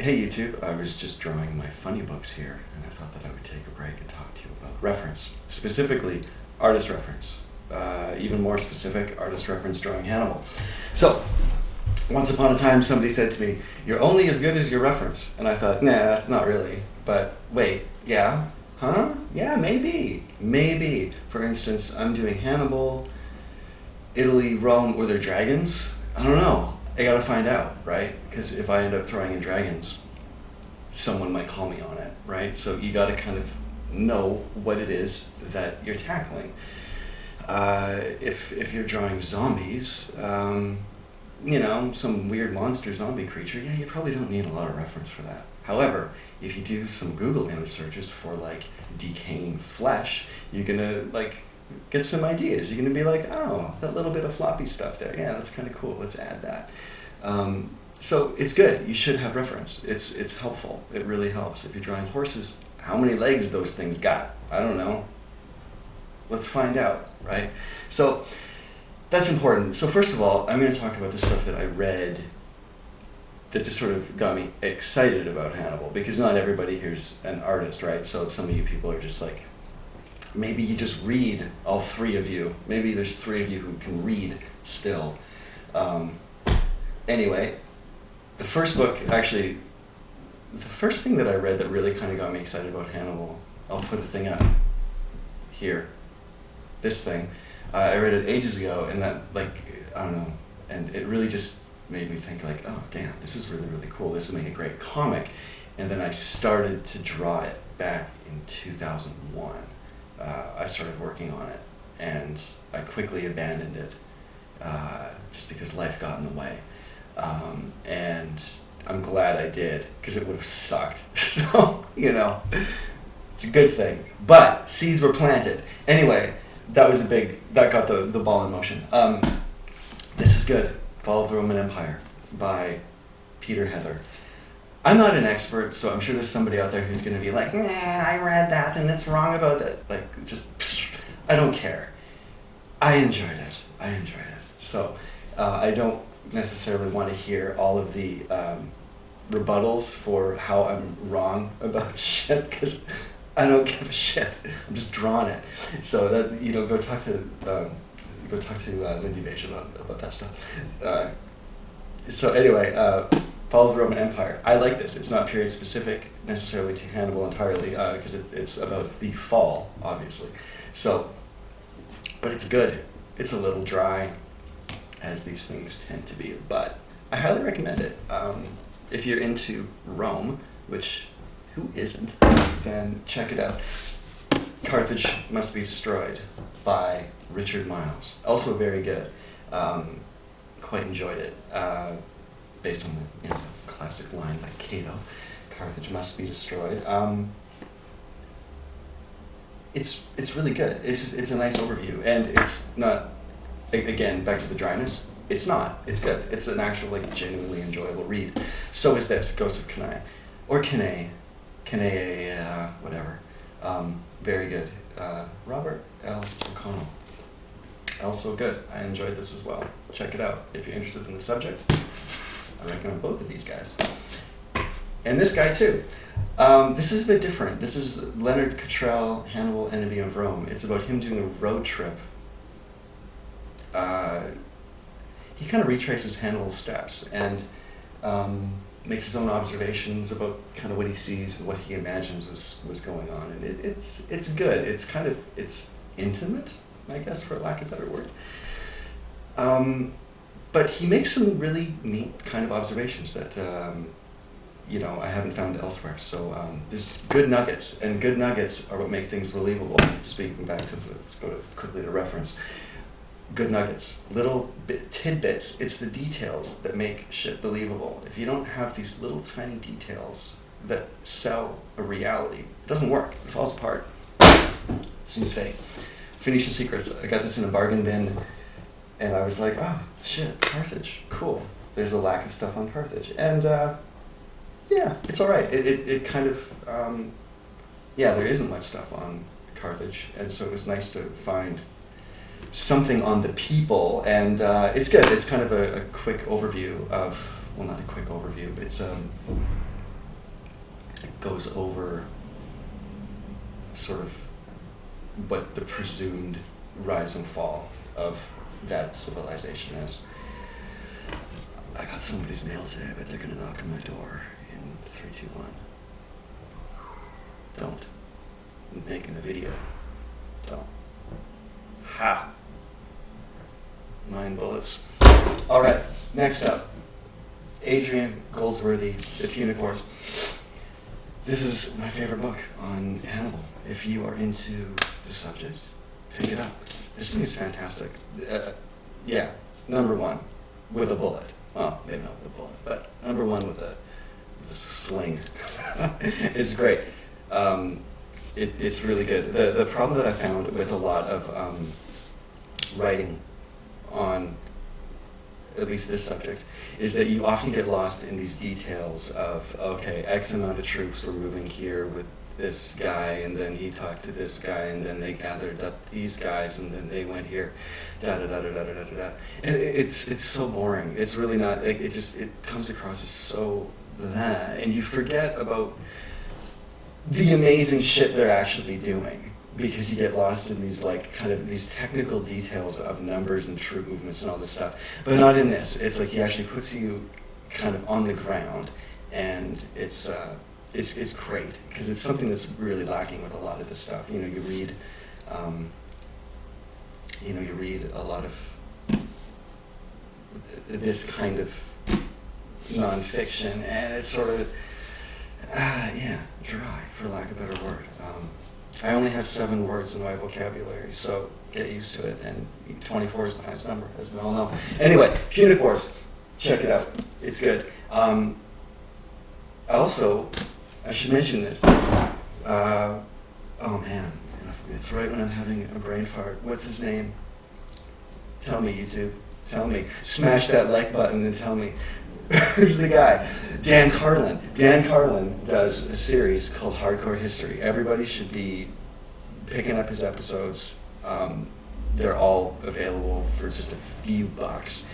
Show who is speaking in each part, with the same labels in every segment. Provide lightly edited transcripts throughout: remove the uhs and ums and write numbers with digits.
Speaker 1: Hey you two, I was just drawing my funny books here, and I thought that I would take a break and talk to you about reference. Specifically, artist reference. Even more specific, artist reference drawing Hannibal. So, once upon a time somebody said to me, "You're only as good as your reference." And I thought, nah, that's not really. But wait, yeah? Huh? Yeah, maybe. Maybe. For instance, I'm doing Hannibal, Italy, Rome, were there dragons? I don't know. I gotta find out, right? Because if I end up throwing in dragons, someone might call me on it, right? So you gotta kind of know what it is that you're tackling. If you're drawing zombies, some weird monster zombie creature, yeah, you probably don't need a lot of reference for that. However, if you do some Google image searches for like decaying flesh, you're gonna like get some ideas. You're gonna be like, oh, that little bit of floppy stuff there, yeah, that's kind of cool. Let's add that. So it's good. You should have reference. It's helpful. It really helps. If you're drawing horses, how many legs those things got? I don't know. Let's find out, right? So that's important. So first of all, I'm going to talk about the stuff that I read that just sort of got me excited about Hannibal, because not everybody here's an artist, right? So some of you people are just like, maybe you just read, all three of you. Maybe there's three of you who can read still. Anyway, the first thing that I read that really kind of got me excited about Hannibal, I'll put a thing up here. This thing. I read it ages ago, and that, like, I don't know, and it really just made me think, like, oh, damn, this is really, really cool. This will make a great comic. And then I started to draw it back in 2001. I started working on it, and I quickly abandoned it just because life got in the way. And I'm glad I did, because it would have sucked. So, it's a good thing. But seeds were planted. Anyway, that got the ball in motion. This is good. Fall of the Roman Empire by Peter Heather. I'm not an expert, so I'm sure there's somebody out there who's going to be like, nah, I read that and it's wrong about that. Like, I don't care. I enjoyed it. So I don't necessarily want to hear all of the rebuttals for how I'm wrong about shit, because I don't give a shit. I'm just drawing it. So that, go talk to Lindy Beige about that stuff. So anyway, Fall of the Roman Empire. I like this. It's not period specific necessarily to Hannibal entirely, because it's about the fall, obviously. So, but it's good. It's a little dry, as these things tend to be, but I highly recommend it. If you're into Rome, which who isn't, then check it out. Carthage Must Be Destroyed by Richard Miles. Also very good. Quite enjoyed it. Based on the classic line by Cato, Carthage must be destroyed. It's really good. It's a nice overview, and it's not, again, back to the dryness. It's not. It's good. It's an actual, genuinely enjoyable read. So is this, Ghosts of Cannae. Or Cannae, whatever. Very good. Robert L. O'Connell. Also good. I enjoyed this as well. Check it out if you're interested in the subject. I recommend both of these guys. And this guy too. This is a bit different. This is Leonard Cottrell, Hannibal, Enemy of Rome. It's about him doing a road trip. He kind of retraces Hannibal's steps and makes his own observations about kind of what he sees and what he imagines was going on. And it's good. It's intimate, I guess, for lack of a better word. But he makes some really neat kind of observations that, I haven't found elsewhere. So there's good nuggets, and good nuggets are what make things believable. Speaking back to, let's go quickly to reference. Good nuggets, little tidbits. It's the details that make shit believable. If you don't have these little tiny details that sell a reality, it doesn't work. It falls apart. It seems fake. Phoenician Secrets. I got this in a bargain bin. And I was like, oh, shit, Carthage, cool. There's a lack of stuff on Carthage. And, it's all right. It kind of, there isn't much stuff on Carthage. And so it was nice to find something on the people. And it's good. It's kind of a quick overview of, well, not a quick overview. It's goes over sort of what the presumed rise and fall of that civilization is. I got somebody's mail today. I bet they're going to knock on my door in 3, 2, 1. Don't. I'm making a video. Don't. Ha! 9 bullets. All right, next up. Adrian Goldsworthy, The Punic Wars. This is my favorite book on Hannibal. If you are into the subject, pick it up. This thing is fantastic. Yeah, number 1, with a bullet. Well, maybe not with a bullet, but number 1 with a sling. It's great. It's really good. The problem that I found with a lot of writing on at least this subject is that you often get lost in these details of, okay, X amount of troops were moving here with this guy, and then he talked to this guy, and then they gathered up these guys, and then they went here, da da da da da da da da. And it's so boring. It's really not. It comes across as so blah, and you forget about the amazing shit they're actually doing because you get lost in these kind of these technical details of numbers and troop movements and all this stuff. But not in this. It's like he actually puts you kind of on the ground, and it's great because it's something that's really lacking with a lot of this stuff. You read a lot of this kind of nonfiction, and it's sort of dry, for lack of a better word. I only have 7 words in my vocabulary, so get used to it. And 24 is the highest number, as we all know. Anyway, Punic Wars, check it out. It's good. Also, I should mention this. Oh man, it's right when I'm having a brain fart. What's his name? Tell me, YouTube. Tell me. Smash that like button and tell me. Who's the guy? Dan Carlin. Dan Carlin does a series called Hardcore History. Everybody should be picking up his episodes. They're all available for just a few bucks.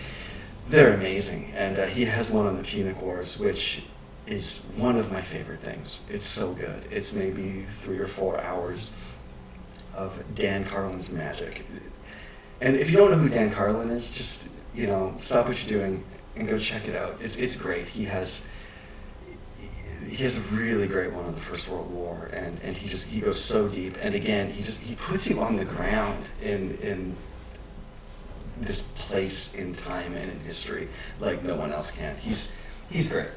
Speaker 1: They're amazing. And he has one on the Punic Wars, which is one of my favorite things. It's so good. It's maybe 3 or 4 hours of Dan Carlin's magic. And if you don't know who Dan Carlin is, just, stop what you're doing and go check it out. It's great. He has a really great one on the First World War, and he goes so deep. And again, he puts you on the ground in this place in time and in history like no one else can. He's great.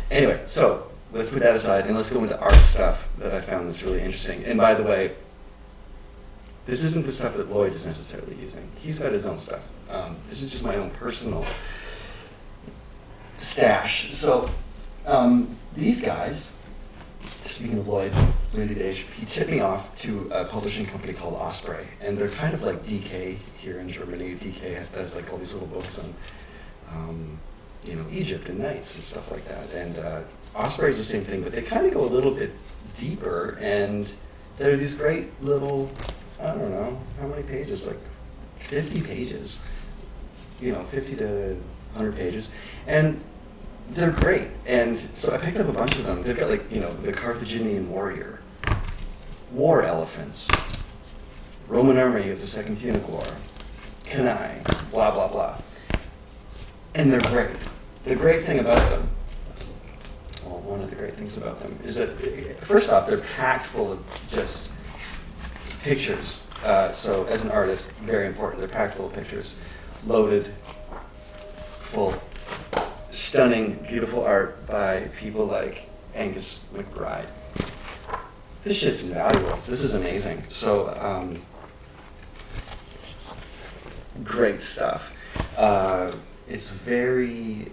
Speaker 1: Anyway, so let's put that aside and let's go into art stuff that I found that's really interesting. And by the way, this isn't the stuff that Lloyd is necessarily using. He's got his own stuff. This is just my own personal stash. So these guys, speaking of Lloyd, he tipped me off to a publishing company called Osprey, and they're kind of like DK here in Germany. DK has like all these little books on Egypt and knights and stuff like that. And Osprey is the same thing, but they kind of go a little bit deeper, and there are these great little, I don't know, how many pages, like 50 pages, 50 to 100 pages, and they're great. And so I picked up a bunch of them. They've got the Carthaginian warrior, war elephants, Roman army of the Second Punic War, Cannae, blah, blah, blah. And they're great. The great thing about them, well, one of the great things about them is that, first off, they're packed full of just pictures. So as an artist, very important, they're packed full of pictures, loaded, full, stunning, beautiful art by people like Angus McBride. This shit's invaluable. This is amazing. So, great stuff. It's very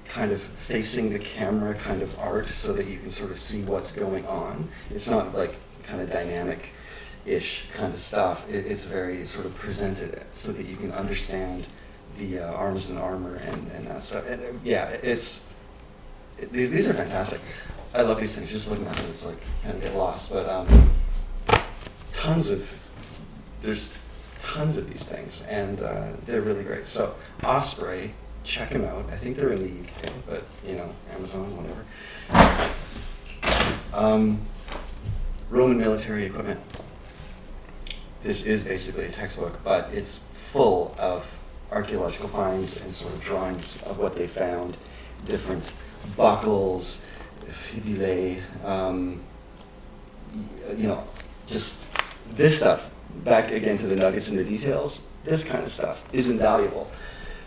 Speaker 1: kind of facing the camera kind of art so that you can sort of see what's going on. It's not like kind of dynamic-ish kind of stuff. It's very sort of presented so that you can understand the arms and armor and that stuff. And these are fantastic. I love these things. Just looking at them, it's like kind of get lost. But there's tons of these things, and they're really great. So Osprey, check them out. I think they're in the UK, but Amazon, whatever. Roman military equipment. This is basically a textbook, but it's full of archaeological finds and sort of drawings of what they found, different buckles, fibulae, just this stuff. Back again to the nuggets and the details. This kind of stuff is invaluable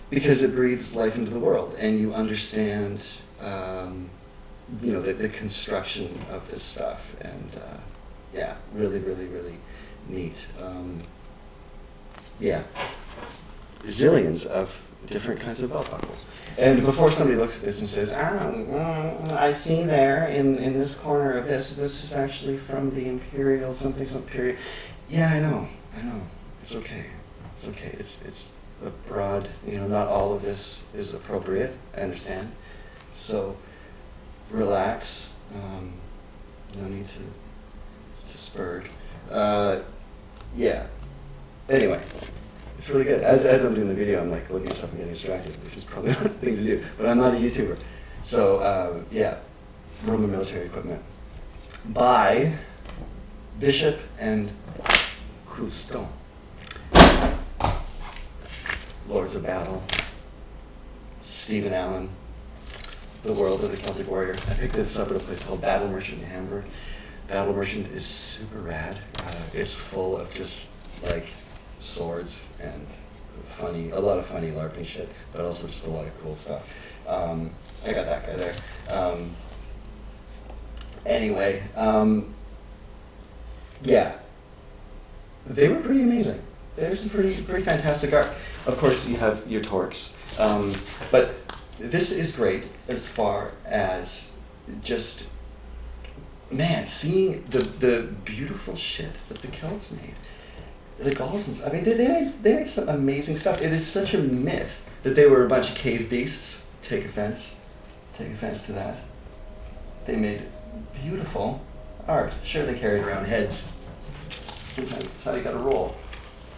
Speaker 1: because it breathes life into the world, and you understand, the construction of this stuff, and really, really, really neat. Zillions of different kinds of belt buckles. And before somebody looks at this and says, I see there in this corner of this is actually from the imperial something period. Yeah, I know. It's okay. It's a broad, not all of this is appropriate, I understand. So relax. No need to spurg. Anyway, it's really good. As I'm doing the video, I'm like looking at stuff and getting distracted, which is probably not the thing to do. But I'm not a YouTuber. So Roman military equipment by Bishop and Cousteau. Lords of Battle, Stephen Allen, The World of the Celtic Warrior. I picked this up at a place called Battle Merchant in Hamburg. Battle Merchant is super rad. It's full of just like swords and a lot of funny LARPing shit, but also just a lot of cool stuff. I got that guy there. They were pretty amazing. There's some pretty fantastic art. Of course, you have your torques, but this is great as far as just, seeing the beautiful shit that the Celts made. The Gauls and stuff. I mean, they made some amazing stuff. It is such a myth that they were a bunch of cave beasts. Take offense to that. They made beautiful art. Sure, they carried around heads. Sometimes that's how you gotta roll.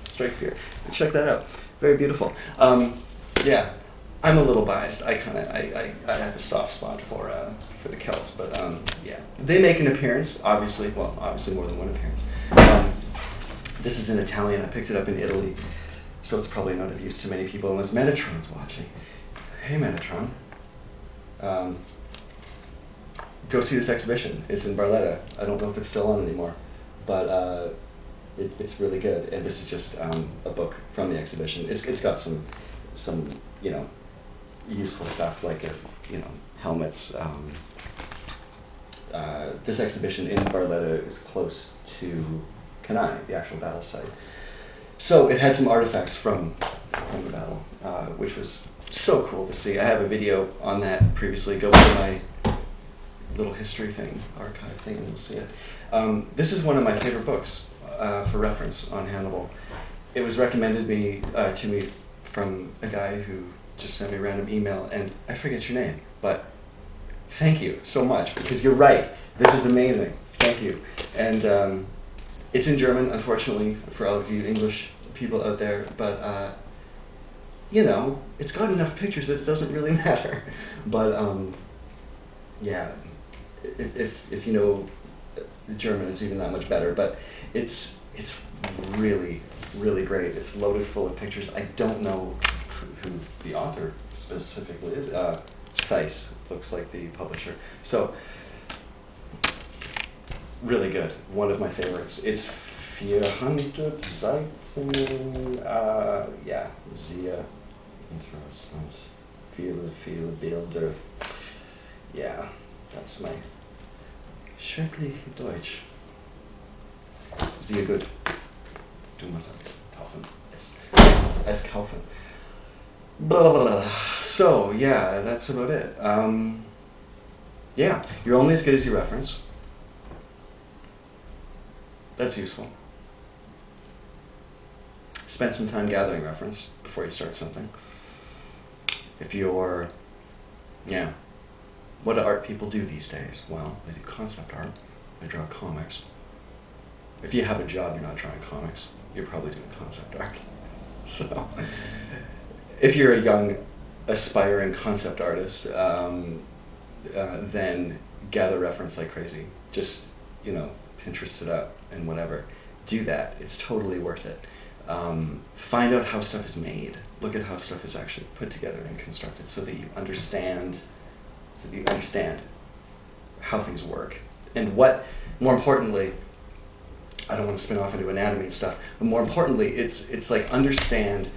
Speaker 1: Strike fear. Check that out. Very beautiful. I'm a little biased. I have a soft spot for the Celts, but they make an appearance. Obviously more than one appearance. This is in Italian. I picked it up in Italy, so it's probably not of use to many people unless Metatron's watching. Hey, Metatron. Go see this exhibition. It's in Barletta. I don't know if it's still on anymore, but it's really good. And this is just a book from the exhibition. It's got some useful stuff like helmets. This exhibition in Barletta is close to Cannae, the actual battle site. So it had some artifacts from the battle, which was so cool to see. I have a video on that previously. Go to my little history thing, archive thing, and you'll see it. This is one of my favorite books for reference on Hannibal. It was recommended to me from a guy who just sent me a random email, and I forget your name, but thank you so much, because you're right. This is amazing. Thank you. And it's in German, unfortunately, for all of you English people out there, but it's got enough pictures that it doesn't really matter. But if you know German, it's even that much better. But it's really, really great. It's loaded full of pictures. I don't know who the author specifically is. Theiss looks like the publisher. So really good. One of my favorites. It's 400 Seiten. Sehr interessant. Viele Bilder. Yeah, that's my schrecklich Deutsch. Sehr gut. Du musst kaufen. Es kaufen. Blah, blah, blah. So, that's about it. You're only as good as your reference. That's useful. Spend some time gathering reference before you start something. If you're, what do art people do these days? Well, they do concept art. They draw comics. If you have a job, you're not drawing comics. You're probably doing concept art. So, if you're a young, aspiring concept artist, then gather reference like crazy. Just, Pinterest it up and whatever. Do that. It's totally worth it. Find out how stuff is made. Look at how stuff is actually put together and constructed so that you understand how things work. And more importantly, I don't want to spin off into anatomy and stuff, but more importantly, it's like understand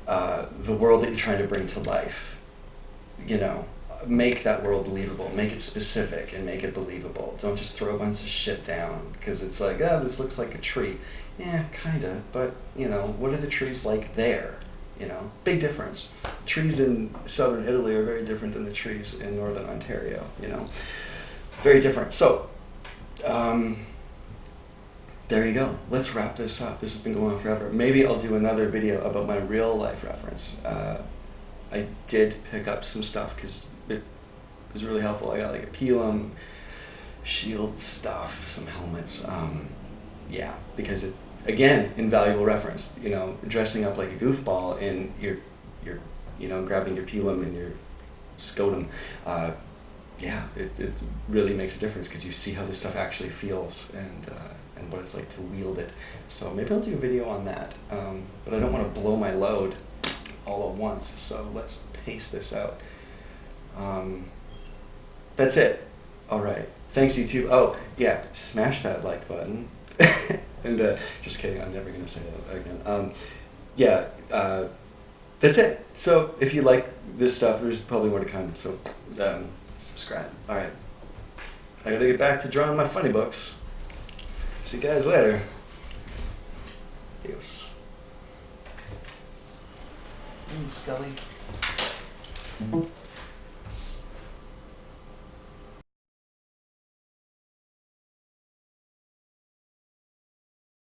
Speaker 1: the world that you're trying to bring to life. Make that world believable, make it specific, and make it believable. Don't just throw a bunch of shit down, because it's like, this looks like a tree. Yeah, kinda, but, what are the trees like there? Big difference. Trees in southern Italy are very different than the trees in northern Ontario, Very different. So, there you go. Let's wrap this up. This has been going on forever. Maybe I'll do another video about my real life reference. I did pick up some stuff because it was really helpful. I got like a Pelham shield stuff, some helmets. Because it, again, invaluable reference. Dressing up like a goofball in your grabbing your Pelham and your Scotum. It really makes a difference because you see how this stuff actually feels and what it's like to wield it. So maybe I'll do a video on that. But I don't want to blow my load all at once, so let's pace this out. That's it. All right. Thanks, YouTube. Oh, yeah, smash that like button. And just kidding, I'm never going to say that again. That's it. So if you like this stuff, there's probably more to come, so subscribe. All right. I got to get back to drawing my funny books. See you guys later. Adios. Scully.